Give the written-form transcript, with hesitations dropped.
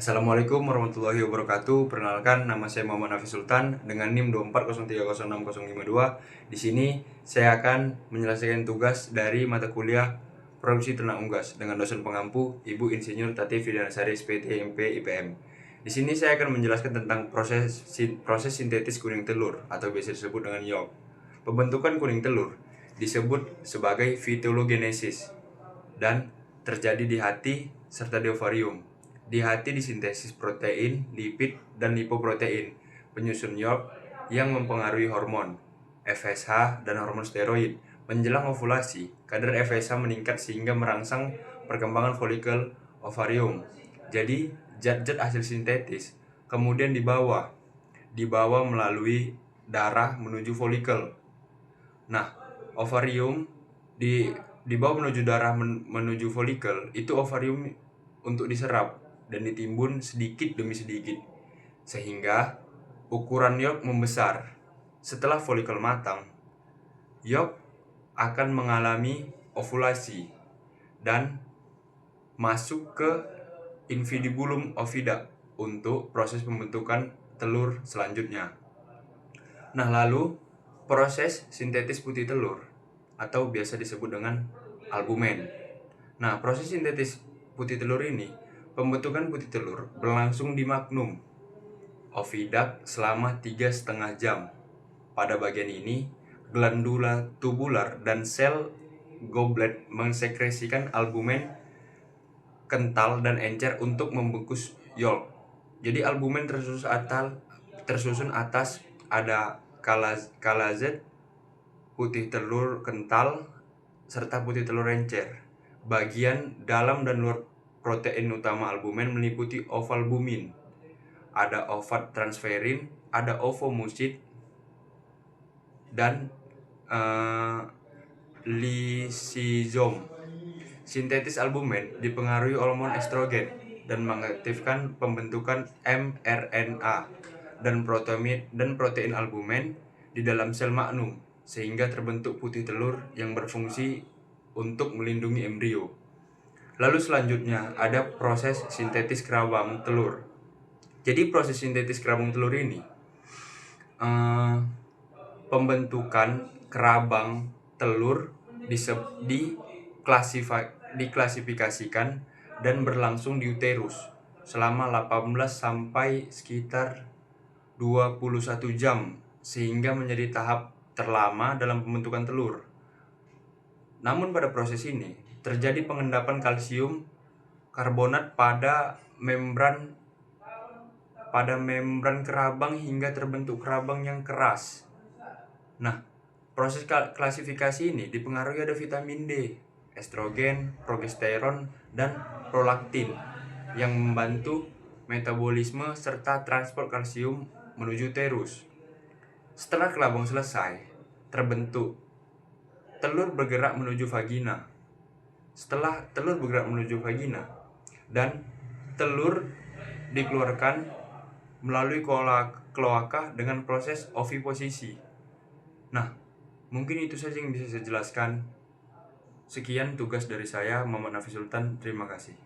Assalamualaikum warahmatullahi wabarakatuh. Perkenalkan, nama saya Muhammad Nafis Sultan dengan NIM 240306052. Di sini saya akan menyelesaikan tugas dari mata kuliah Produksi Ternak Unggas dengan dosen pengampu Ibu Insinyur Tati Fidanasari SPT MP IPM. Di sini saya akan menjelaskan tentang proses sintetis kuning telur atau biasa disebut dengan yolk. Pembentukan kuning telur disebut sebagai fitologenesis dan terjadi di hati serta di ovarium. Di hati disintesis protein, lipid, dan lipoprotein, penyusun yolk yang mempengaruhi hormon, FSH, dan hormon steroid. Menjelang ovulasi, kadar FSH meningkat sehingga merangsang perkembangan folikel ovarium. Jadi, zat-zat hasil sintetis kemudian dibawa melalui darah menuju folikel. Nah, ovarium dibawa menuju darah menuju folikel, itu ovarium untuk diserap dan ditimbun sedikit demi sedikit sehingga ukuran yolk membesar. Setelah folikel matang, yolk akan mengalami ovulasi dan masuk ke invidibulum ovida untuk proses pembentukan telur selanjutnya. Nah, lalu proses sintetis putih telur atau biasa disebut dengan albumen. Nah, proses sintetis putih telur ini, pembentukan putih telur berlangsung di magnum oviduct selama 3,5 jam. Pada bagian ini, glandula tubular dan sel goblet mensekresikan albumen kental dan encer untuk membungkus yolk. Jadi albumen tersusun atas ada kalazet, putih telur kental, serta putih telur encer. Bagian dalam dan luar protein utama albumen meliputi ovalbumin, ada ovat transferin, ada ovomucin, dan lisizom. Sintetis albumen dipengaruhi hormon estrogen dan mengaktifkan pembentukan mRNA dan protein albumen di dalam sel magnum sehingga terbentuk putih telur yang berfungsi untuk melindungi embrio. Lalu selanjutnya ada proses sintetis kerabang telur. Jadi proses sintetis kerabang telur ini pembentukan kerabang telur diklasifikasikan dan berlangsung di uterus selama 18 sampai sekitar 21 jam sehingga menjadi tahap terlama dalam pembentukan telur. Namun pada proses ini terjadi pengendapan kalsium karbonat pada membran kerabang hingga terbentuk kerabang yang keras. Nah, proses klasifikasi ini dipengaruhi ada vitamin D, estrogen, progesteron, dan prolaktin yang membantu metabolisme serta transport kalsium menuju uterus. Setelah kerabang selesai terbentuk, telur bergerak menuju vagina. Setelah telur bergerak menuju vagina dan telur dikeluarkan melalui kloaka dengan proses oviposisi. Nah, mungkin itu saja yang bisa saya jelaskan. Sekian tugas dari saya, Muhammad Nafis Sultan. Terima kasih.